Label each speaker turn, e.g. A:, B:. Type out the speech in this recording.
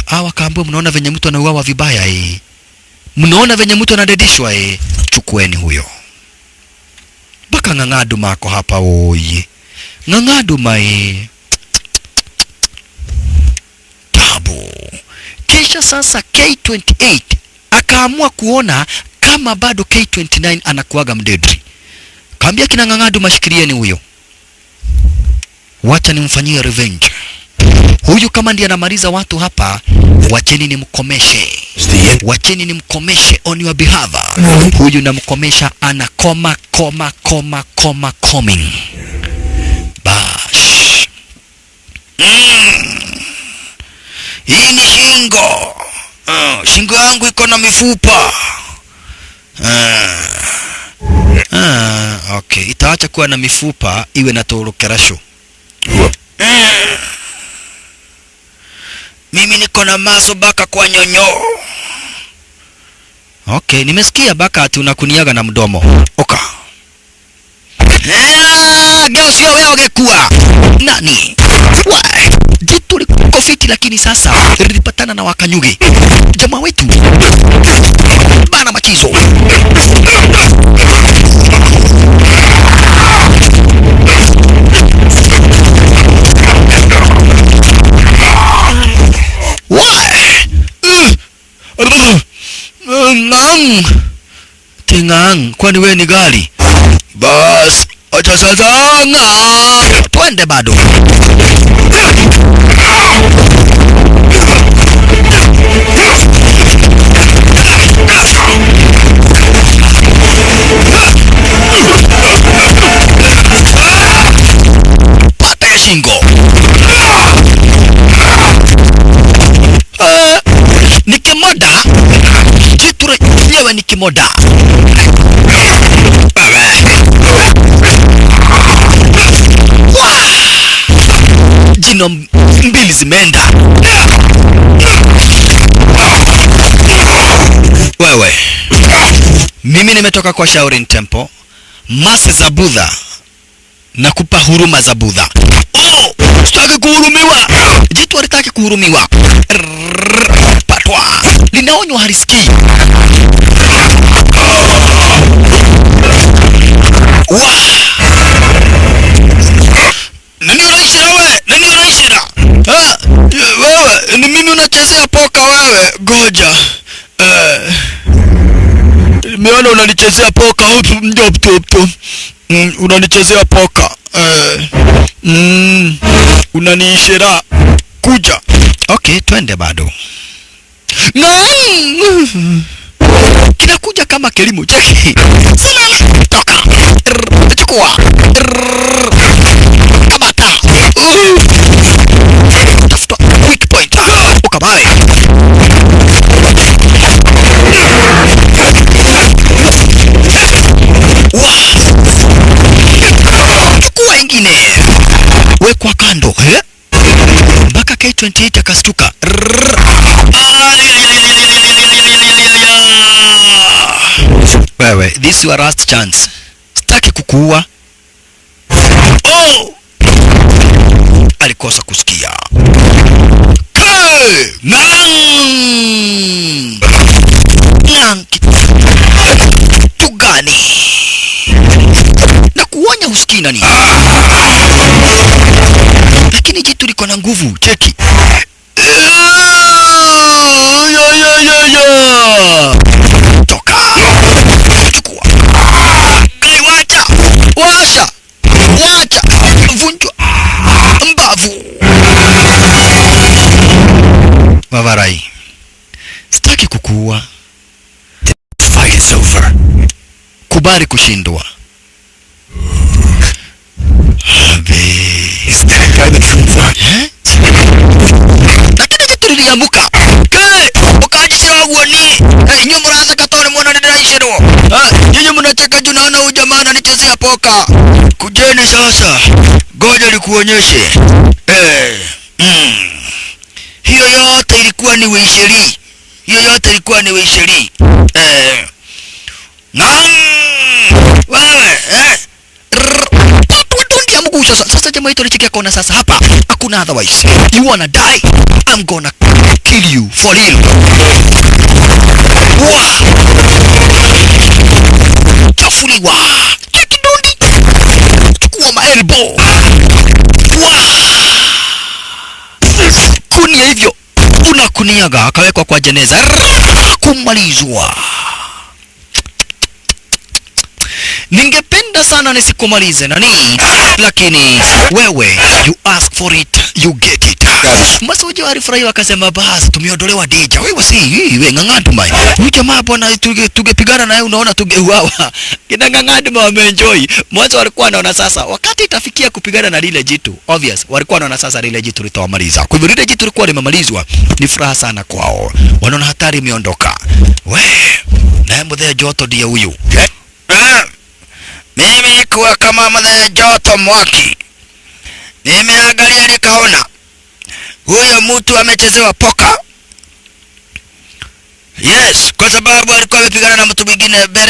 A: Kaambiwa mnaona venye mtu anauawa vibaya mnaona venye mtu anadedishwa chukueni huyo. Baka Ng'ang'adu mako hapa oye. Ng'ang'adu tabu. Kisha sasa K28 akaamua kuona kama bado K29 anakuaga mdedri. Kaambia kina Ng'ang'adu mashikilieni huyo. Wacha nimfanyie revenge. Huyu kama ndiye anamaliza watu hapa, wacheni nimkomeshe. Wacheni nimkomeshe on your behalf. Huyu namkomesha ana coming. Bash. Hii ni shingo. Shingo yangu iko na mifupa. Okay, itaacha kuwa na mifupa iwe na torokerasho. Mimi niko na maso baka kwa nyonyo. Okay, nimesikia baka ati unakuniaga na mdomo. Oka. Geo sio wewe ungekuwa nani? Jitu liko fiti lakini sasa lilipatana na Wakanyuge. Jamaa wetu. Bana machizo. Tingang, kwani wewe ni gari? Bas, acha sasa twende bado. Pata ya shingo. Nikimoda jiture yewe nikimoda. Jino mbili zimeenda. Wewe, mimi nimetoka kwa Shaolin Temple, masi za Buddha, nakupa huruma za Buddha. Sitaki kuhurumiwa. Jitu alitaki kuhurumiwa. Patwa. Linaonywa halisikii. Nani unaishira wewe? Nani unaishira? Wewe, ni mimi unachezea poka wewe. Goja. Nimeona unanichezea poka. Unanichezea poka. Unaniishira. Kuja. Okay, twende bado. Kinakuja kama kelimo. Cheki. Toka. Chukua. Kamata. Tafuta quick point. Ukabae. Chukua ingine. Wekwa kando. Mpaka K28 akastuka. Wewe, this is your last chance. Sitaki kukuua. Alikosa kusikia. Tugani. Na kuonya usikii nani. Lakini jitu liko na nguvu. Cheki. Toka. Chukua. Kai wacha. Washa. Wacha. Vunjwa. Mbavu. Wavarai. Sitaki kukuua. The fight is over. Kubali kushindwa. Is that guy the truth? Lakini jitu liliamuka. Ukajisira uoni. Nyinyi mnaanza katone mwana ndio. Nyinyi mnacheka juu naona huyu jamaa ananichezea poka. Kujeni sasa. Ngoja nikuonyeshe. Hiyo yote ilikuwa ni uisheri. Hiyo yote ilikuwa ni uisheri. Wewe, ndio mgusha sasa jamaa yetu alichekea kona sasa hapa. Hakuna otherwise. You wanna die? I'm gonna kill you for real. Wow. Chafuliwa. Kidondi. Chukua maelbow. Wow. Kunia hivyo. Unakuniaga akawekwa kwa jeneza. Kumalizwa. Ningependa sana nisikumalize nani, lakini wewe you ask for it, you get it. Masoja walifurahi wakasema basi tumeondolewa danger. Wewe si wewe Ng'ang'aduma. Huyu jamaa bwana tungepigana naye unaona tungeuawa. Kina Ng'ang'aduma wameenjoy. Mwanzo walikuwa wanaona sasa wakati itafikia kupigana na lile jitu. Obvious walikuwa wanaona sasa lile jitu litawamaliza. Kwa hivyo lile jitu lilikuwa limemalizwa. Ni furaha sana kwao. Wanaona hatari imeondoka. Na mzee Joto ndiye huyu. Mimi kuwa kama mzee Joto Mwaki. Nimeangalia nikaona huyo mtu amechezewa poka. Yes, kwa sababu alikuwa amepigana na mtu mwingine mbele.